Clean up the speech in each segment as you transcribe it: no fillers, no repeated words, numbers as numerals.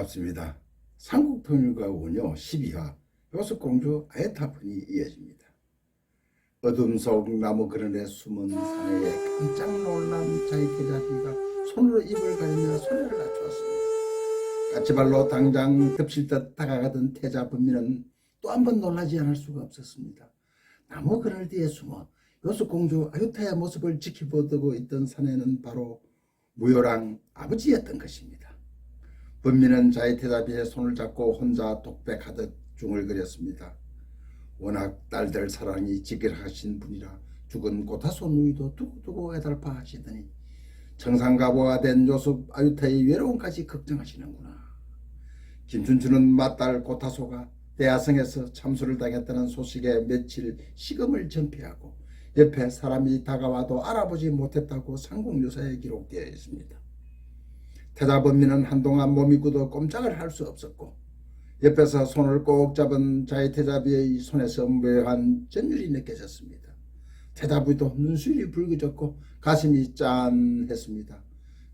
반갑습니다. 삼국통일과 운요 12화 요술공주 아야타폰이 이어집니다. 어둠 속 나무 그늘에 숨은 사내에 깜짝 놀란 자이태자비가 손으로 입을 가리며 소리를 낮추었습니다. 까치발로 당장 덮칠 듯 다가가던 태자 범민은 또 한 번 놀라지 않을 수가 없었습니다. 나무 그늘 뒤에 숨어 요술공주 아유타의 모습을 지켜보고 있던 사내는 바로 무효랑 아버지였던 것입니다. 범민은 자이태자비의 손을 잡고 혼자 독백하듯 중얼거렸습니다. 워낙 딸들 사랑이 지결하신 분이라 죽은 고타소 누이도 두고두고 애달파 하시더니 청산가보가 된 요습 아유타의 외로움까지 걱정하시는구나. 김춘추는 맏딸 고타소가 대하성에서 참수를 당했다는 소식에 며칠 식음을 전폐하고 옆에 사람이 다가와도 알아보지 못했다고 삼국유사에 기록되어 있습니다. 태자범민은 한동안 몸이 굳어 꼼짝을 할 수 없었고 옆에서 손을 꼭 잡은 자이태자비의 손에서 묘한 전율이 느껴졌습니다. 태자비도 눈술이 붉어졌고 가슴이 짠했습니다.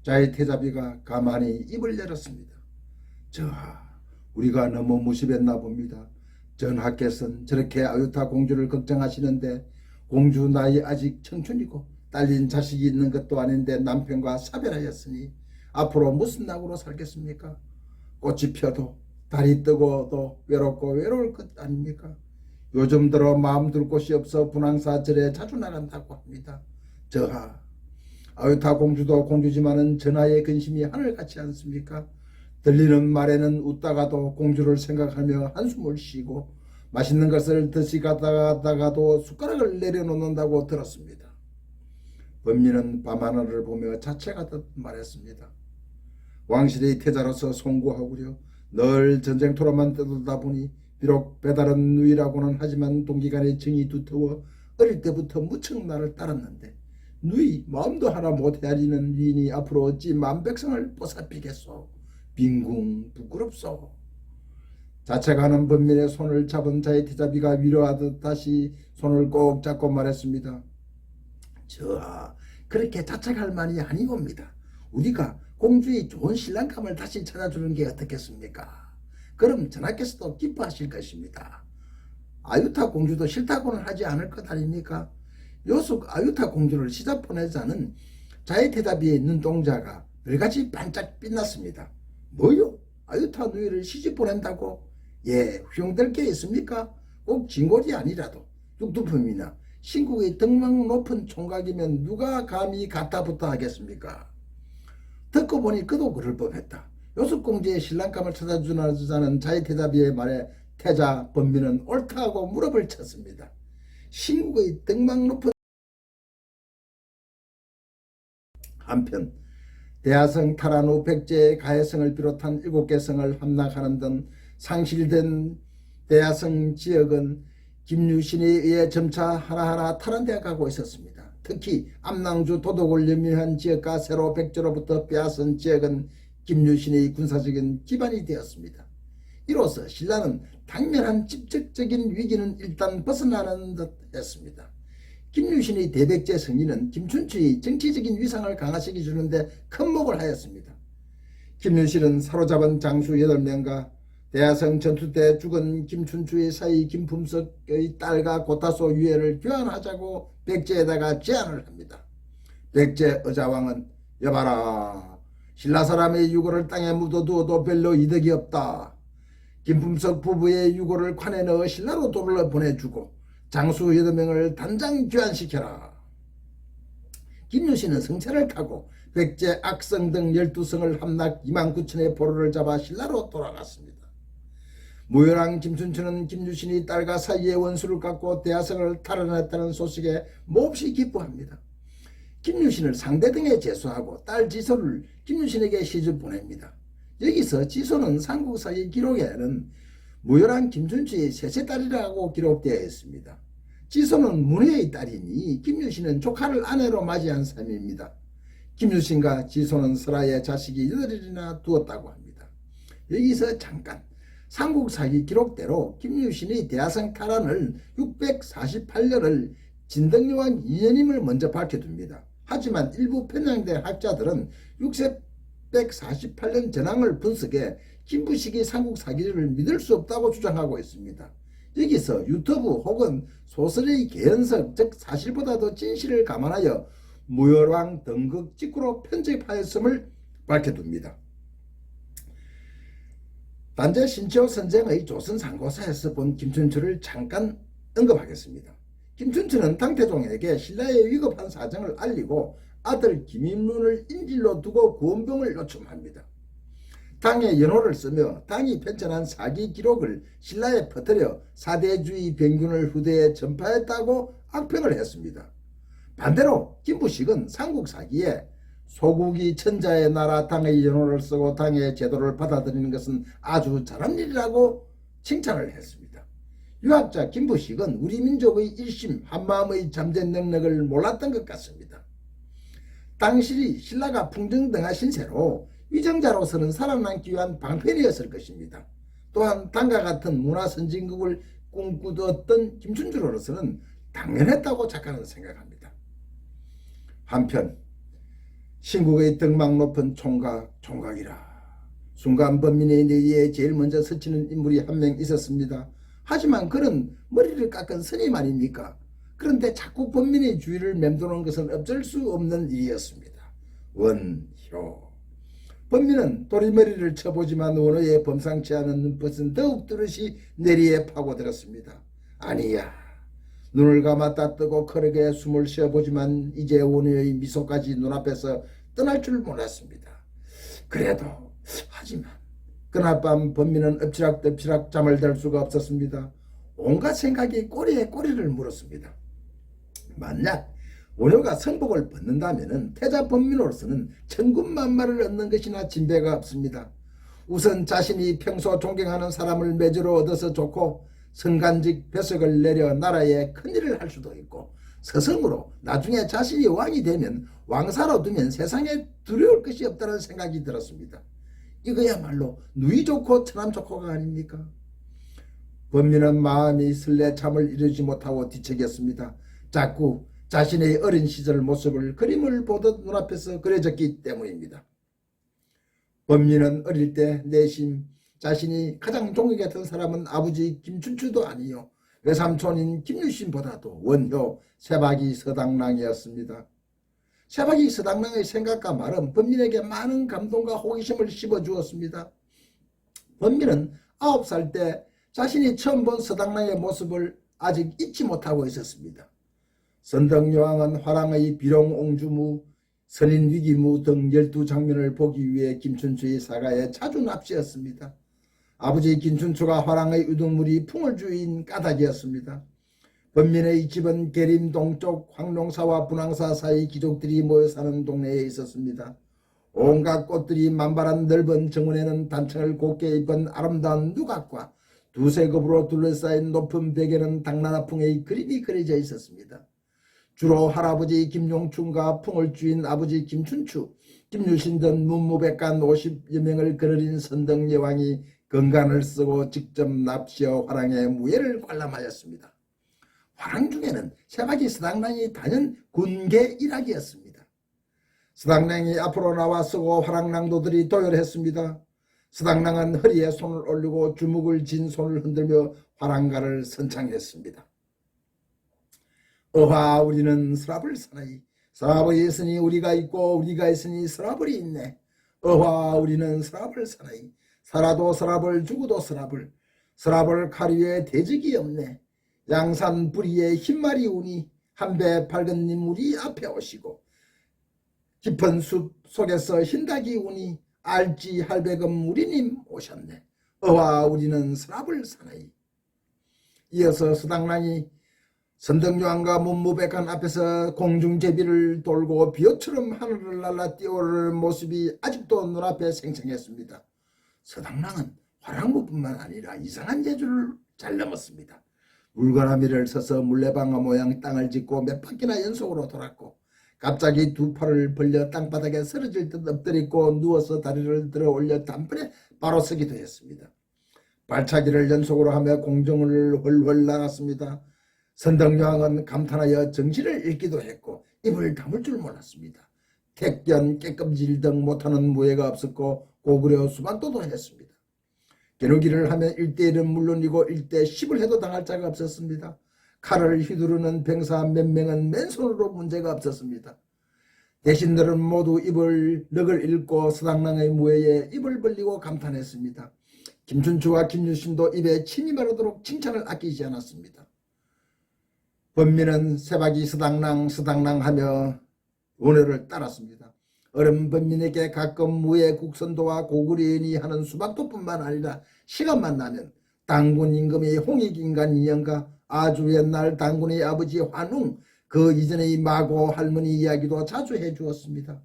자이태자비가 가만히 입을 열었습니다. 저하, 우리가 너무 무심했나 봅니다. 전하께서는 저렇게 아유타 공주를 걱정하시는데 공주 나이 아직 청춘이고 딸린 자식이 있는 것도 아닌데 남편과 사별하였으니 앞으로 무슨 낙으로 살겠습니까? 꽃이 펴도 달이 뜨고도 외롭고 외로울 것 아닙니까? 요즘 들어 마음 둘 곳이 없어 분황사 절에 자주 나간다고 합니다. 저하, 아유타 공주도 공주지만은 전하의 근심이 하늘같지 않습니까? 들리는 말에는 웃다가도 공주를 생각하며 한숨을 쉬고 맛있는 것을 드시다가도 숟가락을 내려놓는다고 들었습니다. 범민은 밤하늘을 보며 자책하듯 말했습니다. 왕실의 태자로서 송구하구려 늘 전쟁터로만 떠돌다 보니 비록 배다른 누이라고는 하지만 동기간의 정이 두터워 어릴 때부터 무척 나를 따랐는데 누이 마음도 하나 못 헤아리는 위인이 앞으로 어찌 만백성을 보살피겠소. 빈궁 부끄럽소. 자책하는 범민의 손을 잡은 자이태자비가 위로하듯 다시 손을 꼭 잡고 말했습니다. 저하, 그렇게 자책할 만이 아니옵니다. 우리가 공주의 좋은 신랑감을 다시 찾아주는 게 어떻겠습니까? 그럼 전하께서도 기뻐하실 것입니다. 아유타 공주도 싫다고는 하지 않을 것 아닙니까? 요속 아유타 공주를 시집 보내자는 자이태자비의 눈동자가 별같이 반짝 빛났습니다. 뭐요? 아유타 누이를 시집 보낸다고? 예, 휘용될 게 있습니까? 꼭 진골이 아니라도 육두품이나 신국의 덕망 높은 총각이면 누가 감히 갖다붙어 하겠습니까? 듣고 보니 그도 그럴 법했다. 요습공주의 신랑감을 찾아주자는 자이태자비의 말에 태자 범민은 옳다고 무릎을 쳤습니다. 신국의 덕망 높은 한편 대하성 탈환 후 백제의 가해성을 비롯한 7개 성을 함락하는 등 상실된 대하성 지역은 김유신에 의해 점차 하나하나 탈환되어 가고 있었습니다. 특히 암낭주 도독을 염려한 지역과 세로 백제로부터 빼앗은 지역은 김유신의 군사적인 기반이 되었습니다. 이로써 신라는 당면한 직접적인 위기는 일단 벗어나는 듯 했습니다. 김유신의 대백제 승리는 김춘추의 정치적인 위상을 강화시켜 주는데 큰 목을 하였습니다. 김유신은 사로잡은 장수 8명과 대하성 전투 때 죽은 김춘추의 사이 김품석의 딸과 고타소 유해를 교환하자고 백제에다가 제안을 합니다. 백제 의자왕은 여봐라, 신라 사람의 유고를 땅에 묻어두어도 별로 이득이 없다. 김품석 부부의 유고를 관에 넣어 신라로 돌려보내주고 장수 8명을 단장 교환시켜라. 김유신은 성체를 타고 백제 악성 등 12성을 함락 29,000의 포로를 잡아 신라로 돌아갔습니다. 무효랑 김춘추는 김유신이 딸과 사이의 원수를 갚고 대하성을 탈환했다는 소식에 몹시 기뻐합니다. 김유신을 상대 등에 제수하고 딸 지소를 김유신에게 시집 보냅니다. 여기서 지소는 삼국사의 기록에는 무효랑 김춘추의 셋째 딸이라고 기록되어 있습니다. 지소는 문혜의 딸이니 김유신은 조카를 아내로 맞이한 셈입니다. 김유신과 지소는 설아의 자식이 8이나 두었다고 합니다. 여기서 잠깐 삼국사기 기록대로 김유신의 대하성 탈환을 648년을 진덕요한 2년임을 먼저 밝혀둡니다. 하지만 일부 편향된 학자들은 648년 전황을 분석해 김부식이 삼국 사기를 믿을 수 없다고 주장하고 있습니다. 여기서 유튜브 혹은 소설의 개연성, 즉 사실보다 더 진실을 감안하여 무열왕 등극 직후로 편집하였음을 밝혀둡니다. 단재 신치호 선생의 조선상고사에서 본 김춘추를 잠깐 언급하겠습니다. 김춘추는 당태종에게 신라의 위급한 사정을 알리고 아들 김인문을 인질로 두고 구원병을 요청합니다. 당의 연호를 쓰며 당이 편찬한 사기 기록을 신라에 퍼뜨려 사대주의 병균을 후대에 전파했다고 악평을 했습니다. 반대로 김부식은 삼국사기에 소국이 천자의 나라 당의 연호를 쓰고 당의 제도를 받아들이는 것은 아주 잘한 일이라고 칭찬을 했습니다. 유학자 김부식은 우리 민족의 일심 한마음의 잠재 능력을 몰랐던 것 같습니다. 당시 신라가 풍정등하신 세로 위정자로서는 살아남기 위한 방편이었을 것입니다. 또한 당과 같은 문화선진국을 꿈꾸었던 김춘추로서는 당연했다고 작가는 생각합니다. 한편 신국의 등막 높은 총각이라 순간 범민의 내리에 제일 먼저 스치는 인물이 한 명 있었습니다. 하지만 그는 머리를 깎은 스님 아닙니까? 그런데 자꾸 범민의 주위를 맴도는 것은 어쩔 수 없는 일이었습니다. 원효. 범민은 도리머리를 쳐보지만 원호의 범상치 않은 눈빛은 더욱 뚜렷이 내리에 파고들었습니다. 아니야. 눈을 감았다 뜨고 크게 숨을 쉬어보지만 이제 원호의 미소까지 눈앞에서 떠날 줄 몰랐습니다. 그래도 하지만 그날 밤 범민은 엎치락덮치락 잠을 들 수가 없었습니다. 온갖 생각이 꼬리에 꼬리를 물었습니다. 만약 원효가 성복을 벗는다면 태자 범민으로서는 천군만마를 얻는 것이나 진배가 없습니다. 우선 자신이 평소 존경하는 사람을 매주로 얻어서 좋고 성간직 벼슬을 내려 나라에 큰일을 할 수도 있고 서성으로 나중에 자신이 왕이 되면 왕사로 두면 세상에 두려울 것이 없다는 생각이 들었습니다. 이거야말로 누이 좋고 처남 좋고가 아닙니까? 범민은 마음이 설레 잠을 이루지 못하고 뒤척였습니다. 자꾸 자신의 어린 시절 모습을 그림을 보듯 눈앞에서 그려졌기 때문입니다. 범민은 어릴 때 내심 자신이 가장 존경했던 사람은 아버지 김춘추도 아니요 외삼촌인 김유신보다도 원효 세박이 서당랑이었습니다. 세박이 서당랑의 생각과 말은 범민에게 많은 감동과 호기심을 씹어주었습니다. 범민은 9살 때 자신이 처음 본 서당랑의 모습을 아직 잊지 못하고 있었습니다. 선덕여왕은 화랑의 비룡옹주무, 선인위기무 등 12장면을 보기 위해 김춘추의 사가에 자주 납치했습니다. 아버지 김춘추가 화랑의 우두물이 풍을주인 까닭이었습니다. 범민의 집은 계림 동쪽 황룡사와 분황사 사이 귀족들이 모여 사는 동네에 있었습니다. 온갖 꽃들이 만발한 넓은 정원에는 단청을 곱게 입은 아름다운 누각과 두세 급으로 둘러싸인 높은 벽에는 당나라풍의 그림이 그려져 있었습니다. 주로 할아버지 김용춘과 풍을주인 아버지 김춘추, 김유신 등 문무백관 50여 명을 거느린 선덕여왕이 건간을 쓰고 직접 납치어 화랑의 무예를 관람하였습니다. 화랑 중에는 세박이 서당랑이 단연 군계 일학이었습니다. 서당랑이 앞으로 나와 서고 화랑낭도들이 도열했습니다. 서당랑은 허리에 손을 올리고 주먹을 쥔 손을 흔들며 화랑가를 선창했습니다. 어하 우리는 서랍을 사나이 서랍이 있으니 우리가 있고 우리가 있으니 서랍이 있네. 어하 우리는 서랍을 사나이 살아도 서랍을 죽어도 서랍을 칼 위에 대적이 없네. 양산 부리에 흰말이 우니 한배 밝은 인물이 앞에 오시고 깊은 숲 속에서 흰닭이 우니 알지 할배금 우리님 오셨네. 어와 우리는 서랍을 사나이. 이어서 서당랑이 선덕여왕과 문무백관 앞에서 공중제비를 돌고 비호처럼 하늘을 날라 뛰어오르는 모습이 아직도 눈앞에 생생했습니다. 서당랑은 화랑무뿐만 아니라 이상한 재주를 잘 넘었습니다. 물가라미를 서서 물레방아 모양 땅을 짚고 몇 바퀴나 연속으로 돌았고 갑자기 두 팔을 벌려 땅바닥에 쓰러질 듯 엎드리고 누워서 다리를 들어 올려 단번에 바로 서기도 했습니다. 발차기를 연속으로 하며 공중을 훨훨 날았습니다. 선덕여왕은 감탄하여 정신을 잃기도 했고 입을 다물 줄 몰랐습니다. 택견, 깨끔질 등 못하는 무예가 없었고 고구려 수반도도 했습니다. 겨누기를 하면 1대1은 물론이고 1대10을 해도 당할 자가 없었습니다. 칼을 휘두르는 병사 몇 명은 맨손으로 문제가 없었습니다. 대신들은 모두 넋을 잃고 서당랑의 무예에 입을 벌리고 감탄했습니다. 김춘추와 김유신도 입에 침이 마르도록 칭찬을 아끼지 않았습니다. 범민은 세박이 서당랑 하며 원효를 따랐습니다. 어른 범민에게 가끔 무예 국선도와 고구려인이 하는 수박도뿐만 아니라 시간만 나면 당군 임금의 홍익인간 인연과 아주 옛날 당군의 아버지 환웅, 그 이전의 마고 할머니 이야기도 자주 해주었습니다.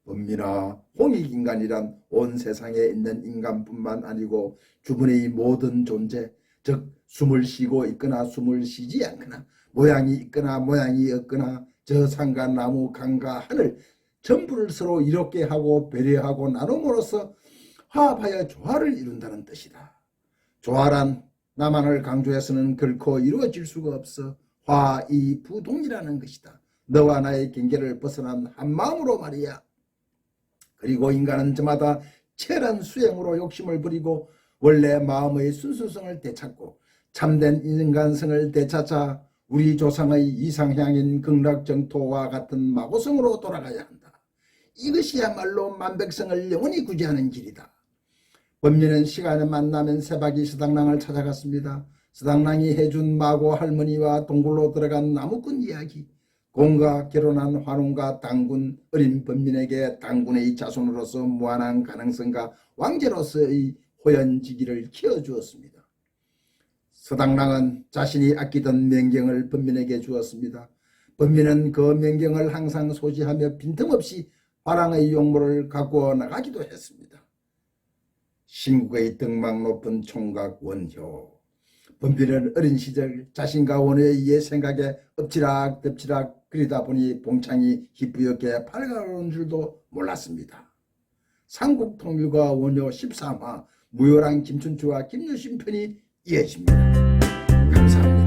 범민아, 홍익인간이란 온 세상에 있는 인간뿐만 아니고 주변의 모든 존재, 즉 숨을 쉬고 있거나 숨을 쉬지 않거나 모양이 있거나 모양이 없거나 저 산과 나무, 강과 하늘 전부를 서로 이롭게 하고 배려하고 나눔으로써 화합하여 조화를 이룬다는 뜻이다. 조화란 남한을 강조해서는 결코 이루어질 수가 없어 화이부동이라는 것이다. 너와 나의 경계를 벗어난 한마음으로 말이야. 그리고 인간은 저마다 치열한 수행으로 욕심을 부리고 원래 마음의 순수성을 되찾고 참된 인간성을 되찾아 우리 조상의 이상향인 극락정토와 같은 마고성으로 돌아가야 한다. 이것이야말로 만백성을 영원히 구제하는 길이다. 범민은 시간에 만나면 세박이 서당랑을 찾아갔습니다. 서당랑이 해준 마고 할머니와 동굴로 들어간 나무꾼 이야기, 공과 결혼한 환웅과 당군, 어린 범민에게 당군의 자손으로서 무한한 가능성과 왕제로서의 호연지기를 키워주었습니다. 서당랑은 자신이 아끼던 명경을 범민에게 주었습니다. 범민은 그 명경을 항상 소지하며 빈틈없이 화랑의 용모를 갖고 나가기도 했습니다. 신국의 등막 높은 총각 원효. 범민은 어린 시절 자신과 원효의 옛 생각에 엎치락덮치락 그리다 보니 봉창이 희뿌옇게 밝아오는 줄도 몰랐습니다. 삼국통일과 원효 13화 무효랑 김춘추와 김유신 편이 이어집니다. 감사합니다.